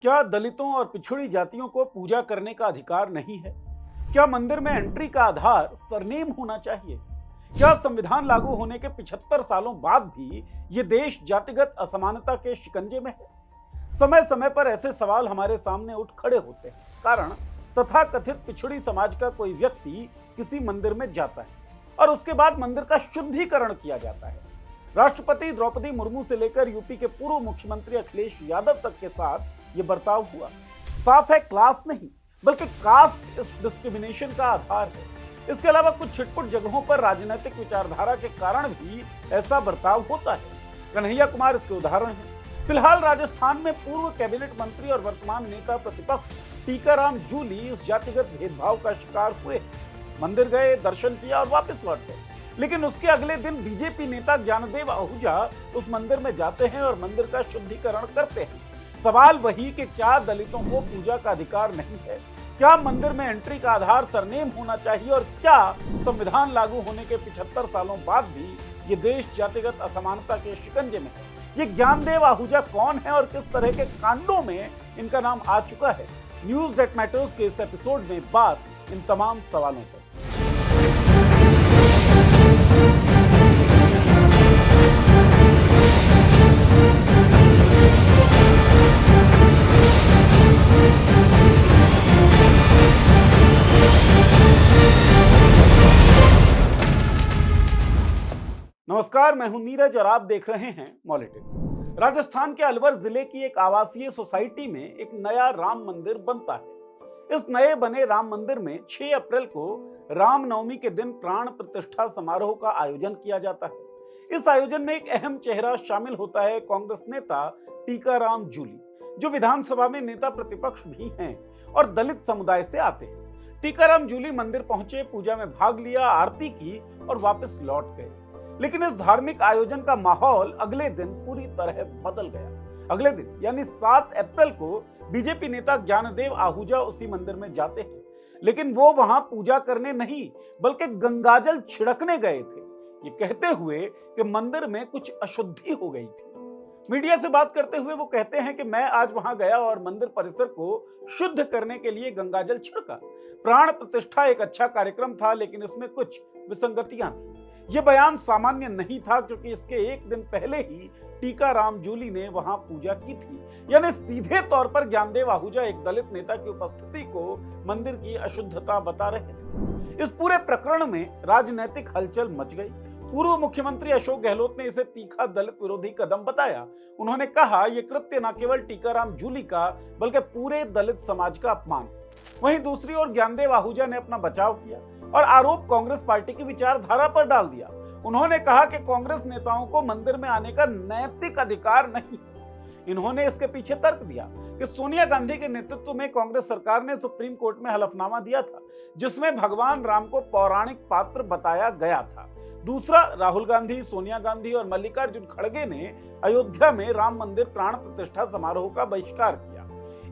क्या दलितों और पिछड़ी जातियों को पूजा करने का अधिकार नहीं है? क्या मंदिर में एंट्री का आधार सरनेम होना चाहिए? क्या संविधान लागू होने के 75 सालों बाद भी ये देश जातिगत असमानता के शिकंजे में है? समय समय पर ऐसे सवाल हमारे सामने उठ खड़े होते हैं। कारण तथाकथित पिछड़ी समाज का कोई व्यक्ति किसी मंदिर में जाता है और उसके बाद मंदिर का शुद्धिकरण किया जाता है। राष्ट्रपति द्रौपदी मुर्मू से लेकर यूपी के पूर्व मुख्यमंत्री अखिलेश यादव तक के साथ ये बर्ताव हुआ। साफ है, क्लास नहीं बल्कि कास्ट इस डिस्क्रिमिनेशन का आधार है। इसके अलावा कुछ छिटपुट जगहों पर राजनीतिक विचारधारा के कारण भी ऐसा बर्ताव होता है। कन्हैया कुमार इसके उदाहरण हैं। फिलहाल राजस्थान में पूर्व कैबिनेट मंत्री और वर्तमान नेता प्रतिपक्ष टीकाराम जूली इस जातिगत भेदभाव का शिकार हुए। मंदिर गए, दर्शन किया और वापस लौट गए, लेकिन उसके अगले दिन बीजेपी नेता ज्ञानदेव आहूजा उस मंदिर में जाते हैं और मंदिर का शुद्धिकरण करते हैं। सवाल वही कि क्या दलितों को पूजा का अधिकार नहीं है? क्या मंदिर में एंट्री का आधार सरनेम होना चाहिए? और क्या संविधान लागू होने के 75 सालों बाद भी ये देश जातिगत असमानता के शिकंजे में है? ये ज्ञानदेव आहूजा कौन है और किस तरह के कांडों में इनका नाम आ चुका है? न्यूज दैट मैटर्स के इस एपिसोड में बात इन तमाम सवालों पर। नमस्कार, मैं हूं नीरज और आप देख रहे हैं मॉलिटिक्स। राजस्थान के अलवर जिले की एक आवासीय सोसाइटी में एक नया राम मंदिर बनता है। इस नए बने राम मंदिर में 6 अप्रैल को रामनवमी के दिन प्राण प्रतिष्ठा समारोह का आयोजन किया जाता है। इस आयोजन में एक अहम चेहरा शामिल होता है, कांग्रेस नेता टीकाराम जूली, जो विधानसभा में नेता प्रतिपक्ष भी हैं और दलित समुदाय से आते हैं। टीकाराम जूली मंदिर पहुंचे, पूजा में भाग लिया, आरती की और वापस लौट गए। लेकिन इस धार्मिक आयोजन का माहौल अगले दिन पूरी तरह बदल गया। अगले दिन यानी 7 अप्रैल को बीजेपी नेता ज्ञानदेव आहूजा उसी मंदिर में जाते हैं, लेकिन वो वहां पूजा करने नहीं बल्कि गंगाजल छिड़कने गए थे, ये कहते हुए कि मंदिर में कुछ अशुद्धि हो गई थी। मीडिया से बात करते हुए वो कहते हैं कि मैं आज वहां गया और मंदिर परिसर को शुद्ध करने के लिए गंगाजल छिड़का। प्राण प्रतिष्ठा एक अच्छा कार्यक्रम था, लेकिन इसमें कुछ विसंगतियां थी। ये बयान सामान्य नहीं था क्योंकि इसके एक दिन पहले ही टीकाराम जूली ने वहां पूजा की थी। यानी सीधे तौर पर ज्ञानदेव आहूजा एक दलित नेता की उपस्थिति को मंदिर की अशुद्धता बता रहे थे। इस पूरे प्रकरण में राजनीतिक हलचल मच गई। पूर्व मुख्यमंत्री अशोक गहलोत ने इसे तीखा दलित विरोधी कदम बताया। उन्होंने कहा, यह कृत्य न केवल टीकाराम जूली का बल्कि पूरे दलित समाज का अपमान। वहीं दूसरी ओर ज्ञानदेव आहूजा ने अपना बचाव किया और आरोप कांग्रेस पार्टी की विचारधारा पर डाल दिया। उन्होंने कहा कि कांग्रेस नेताओं को मंदिर में आने का नैतिक अधिकार नहीं। इन्होंने इसके पीछे तर्क दिया कि सोनिया गांधी के नेतृत्व में कांग्रेस सरकार ने सुप्रीम कोर्ट में हलफनामा दिया था, जिसमें भगवान राम को पौराणिक पात्र बताया गया था। दूसरा, राहुल गांधी, सोनिया गांधी और मल्लिकार्जुन खड़गे ने अयोध्या में राम मंदिर प्राण प्रतिष्ठा समारोह का बहिष्कार किया।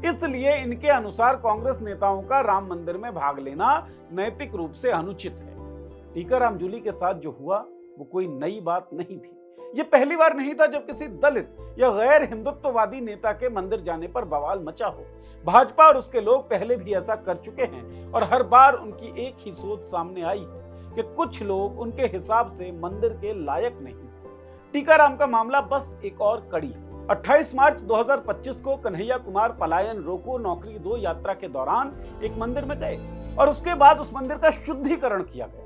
इसलिए इनके अनुसार कांग्रेस नेताओं का राम मंदिर में भाग लेना नैतिक रूप से अनुचित है। टीकाराम जूली के साथ जो हुआ वो कोई नई बात नहीं थी। ये पहली बार नहीं था जब किसी दलित या गैर हिंदुत्ववादी नेता के मंदिर जाने पर बवाल मचा हो। भाजपा और उसके लोग पहले भी ऐसा कर चुके हैं और हर बार उनकी एक ही सोच सामने आई है कि कुछ लोग उनके हिसाब से मंदिर के लायक नहीं। टीकाराम का मामला बस एक और कड़ी है। 28 मार्च 2025 को कन्हैया कुमार पलायन रोको नौकरी दो यात्रा के दौरान एक मंदिर में गए और उसके बाद उस मंदिर का शुद्धिकरण किया गया।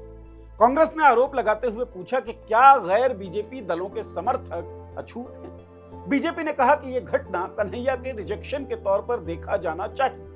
कांग्रेस ने आरोप लगाते हुए पूछा कि क्या गैर बीजेपी दलों के समर्थक अछूत हैं? बीजेपी ने कहा कि यह घटना कन्हैया के रिजेक्शन के तौर पर देखा जाना चाहिए,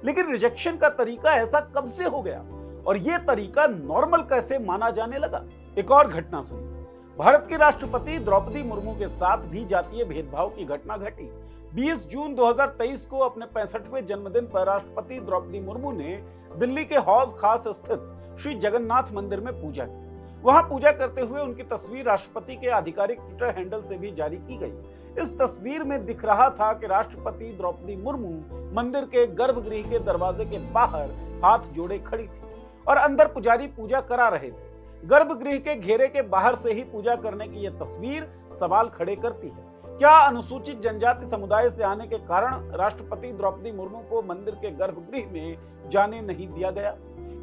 लेकिन रिजेक्शन का तरीका ऐसा कब से हो गया और यह तरीका नॉर्मल कैसे माना जाने लगा? एक और घटना सुनिए। भारत की राष्ट्रपति द्रौपदी मुर्मू के साथ भी जातीय भेदभाव की घटना घटी। 20 जून 2023 को अपने 65वें जन्मदिन पर राष्ट्रपति द्रौपदी मुर्मू ने दिल्ली के हौज खास स्थित श्री जगन्नाथ मंदिर में पूजा की। वहां पूजा करते हुए उनकी तस्वीर राष्ट्रपति के आधिकारिक ट्विटर हैंडल से भी जारी की गई। इस तस्वीर में दिख रहा था कि राष्ट्रपति द्रौपदी मुर्मू मंदिर के गर्भगृह के दरवाजे के बाहर हाथ जोड़े खड़ी थी और अंदर पुजारी पूजा करा रहे थे। गर्भगृह के घेरे के बाहर से ही पूजा करने की यह तस्वीर सवाल खड़े करती है। क्या अनुसूचित जनजाति समुदाय से आने के कारण राष्ट्रपति द्रौपदी मुर्मू को मंदिर के गर्भगृह में जाने नहीं दिया गया?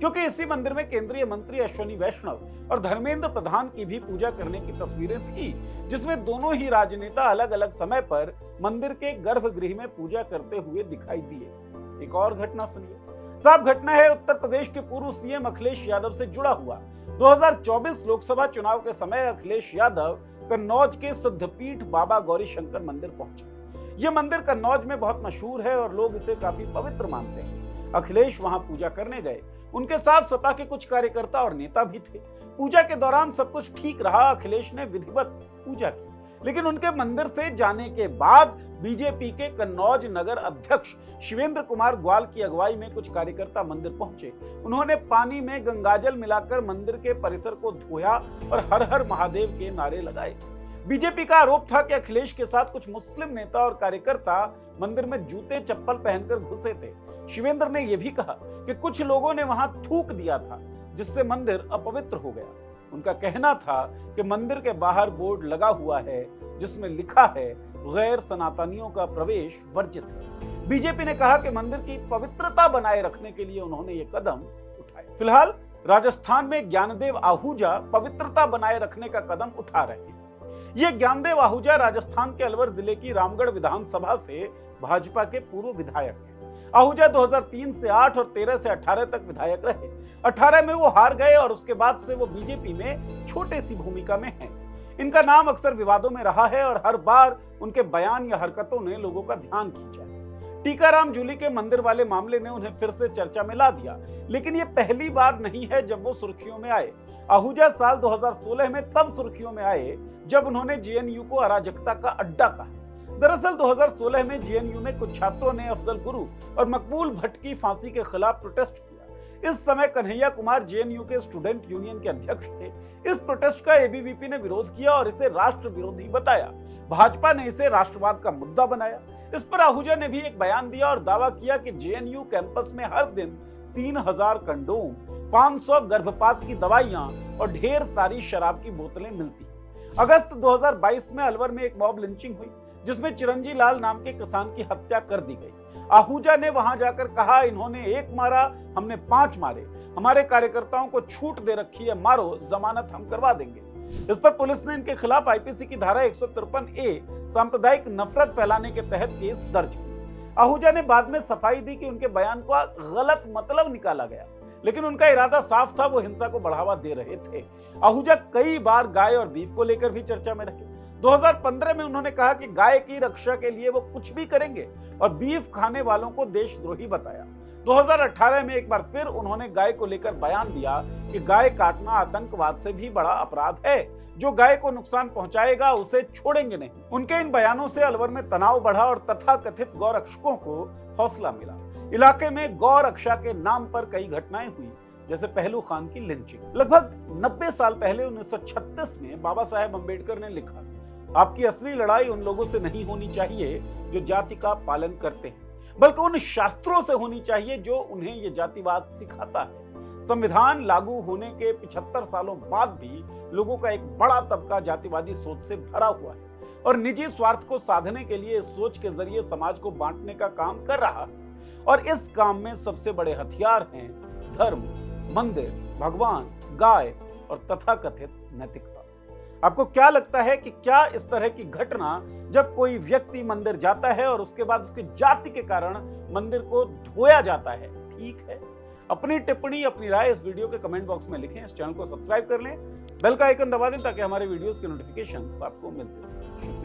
क्योंकि इसी मंदिर में केंद्रीय मंत्री अश्विनी वैष्णव और धर्मेंद्र प्रधान की भी पूजा करने की तस्वीरें थी, जिसमें दोनों ही राजनेता अलग अलग समय पर मंदिर के गर्भगृह में पूजा करते हुए दिखाई दिए। एक और घटना सुनिए। साफ घटना है उत्तर प्रदेश के पूर्व सीएम अखिलेश यादव से जुड़ा हुआ। 2024 लोकसभा चुनाव के समय अखिलेश यादव कन्नौज के सिद्धपीठ बाबा गौरीशंकर मंदिर पहुंचे। यह मंदिर कन्नौज में बहुत मशहूर है और लोग इसे काफी पवित्र मानते हैं। अखिलेश वहां पूजा करने गए। उनके साथ सपा के कुछ कार्यकर्ता और नेता भी थे। पूजा के दौरान सब कुछ ठीक रहा। अखिलेश ने विधिवत पूजा की, लेकिन उनके मंदिर से जाने के बाद बीजेपी के कन्नौज नगर अध्यक्ष शिवेंद्र कुमार ग्वाल की अगुवाई में कुछ कार्यकर्ता मंदिर पहुंचे। उन्होंने पानी में गंगाजल मिलाकर मंदिर के परिसर को धोया और हर हर महादेव के नारे लगाए। बीजेपी का आरोप था कि अखिलेश के साथ कुछ मुस्लिम नेता और कार्यकर्ता मंदिर में जूते चप्पल पहनकर घुसे थे। शिवेंद्र ने यह भी कहा कि कुछ लोगों ने वहां थूक दिया था, जिससे मंदिर अपवित्र हो गया। उनका कहना था कि मंदिर के बाहर बोर्ड लगा हुआ है जिसमें लिखा है गैर सनातनियों का प्रवेश वर्जित है। बीजेपी ने कहा कि मंदिर की पवित्रता बनाए रखने के लिए उन्होंने ये कदम उठाए। फिलहाल राजस्थान में ज्ञानदेव आहूजा पवित्रता बनाए रखने का कदम उठा रहे हैं। ये ज्ञानदेव आहूजा राजस्थान के अलवर जिले की रामगढ़ विधानसभा से भाजपा के पूर्व विधायक हैं। आहूजा 2003 से 8 और 13 से 18 तक विधायक रहे। 18 में वो हार गए और उसके बाद से वो बीजेपी में छोटी सी भूमिका में हैं। इनका नाम अक्सर विवादों में रहा है और हर बार उनके बयान या हरकतों ने लोगों का ध्यान खींचा। टीकाराम जूली के मंदिर वाले मामले ने उन्हें फिर से चर्चा में ला दिया, लेकिन ये पहली बार नहीं है जब वो सुर्खियों में आए। आहूजा साल 2016 में तब सुर्खियों में आए जब उन्होंने जेएनयू को अराजकता का अड्डा कहा। दरअसल 2016 में जेएनयू में कुछ छात्रों ने अफजल गुरु और मकबूल भट्ट की फांसी के खिलाफ प्रोटेस्ट किया। इस समय कन्हैया कुमार जेएनयू के स्टूडेंट यूनियन के अध्यक्ष थे। इस प्रोटेस्ट का एबीवीपी ने विरोध किया और इसे राष्ट्र विरोधी बताया। भाजपा ने इसे राष्ट्रवाद का मुद्दा बनाया। इस पर आहूजा ने भी एक बयान दिया और दावा किया कि जेएनयू कैंपस में हर दिन 3000 कंडोम, 500 गर्भपात की दवाइयां और ढेर सारी शराब की बोतलें मिलती। अगस्त 2022 में अलवर में एक मॉब लिंचिंग हुई, जिसमें चिरंजी लाल नाम के किसान की हत्या कर दी गई। आहूजा ने वहां जाकर कहा, इन्होंने 1 मारा, हमने 5 मारे, हमारे कार्यकर्ताओं को छूट दे रखी है, मारो, जमानत हम करवा देंगे। इस पर पुलिस ने इनके खिलाफ आईपीसी की धारा 153A सांप्रदायिक नफरत फैलाने के तहत केस दर्ज किया। आहूजा ने बाद में सफाई दी कि उनके बयान का गलत मतलब निकाला गया, लेकिन उनका इरादा साफ था, वो हिंसा को बढ़ावा दे रहे थे। आहूजा कई बार गाय और बीफ को लेकर भी चर्चा में रहे। 2015 में उन्होंने कहा कि गाय की रक्षा के लिए वो कुछ भी करेंगे और बीफ खाने वालों को देशद्रोही बताया। 2018 में एक बार फिर उन्होंने गाय को लेकर बयान दिया कि गाय काटना आतंकवाद से भी बड़ा अपराध है, जो गाय को नुकसान पहुंचाएगा उसे छोड़ेंगे नहीं। उनके इन बयानों से अलवर में तनाव बढ़ा और तथाकथित गौ रक्षकों को हौसला मिला। इलाके में गौ रक्षा के नाम पर कई घटनाएं हुई, जैसे पहलू खान की लिंचिंग। लगभग 90 साल पहले 1936 में बाबा साहेब अम्बेडकर ने लिखा, आपकी असली लड़ाई उन लोगों से नहीं होनी चाहिए जो जाति का पालन करते हैं, बल्कि उन शास्त्रों से होनी चाहिए जो उन्हें ये जातिवाद सिखाता है। संविधान लागू होने के 75 सालों बाद भी लोगों का एक बड़ा तबका जातिवादी सोच से भरा हुआ है और निजी स्वार्थ को साधने के लिए इस सोच के जरिए समाज को बांटने का काम कर रहा है। और इस काम में सबसे बड़े हथियार हैं धर्म, मंदिर, भगवान, गाय और तथाकथित नैतिकता। आपको क्या लगता है कि क्या इस तरह की घटना जब कोई व्यक्ति मंदिर जाता है और उसके बाद उसकी जाति के कारण मंदिर को धोया जाता है, ठीक है? अपनी टिप्पणी, अपनी राय इस वीडियो के कमेंट बॉक्स में लिखें। इस चैनल को सब्सक्राइब कर लें, बेल का आइकन दबा दें ताकि हमारे वीडियोस के नोटिफिकेशंस आपको मिलते रहें।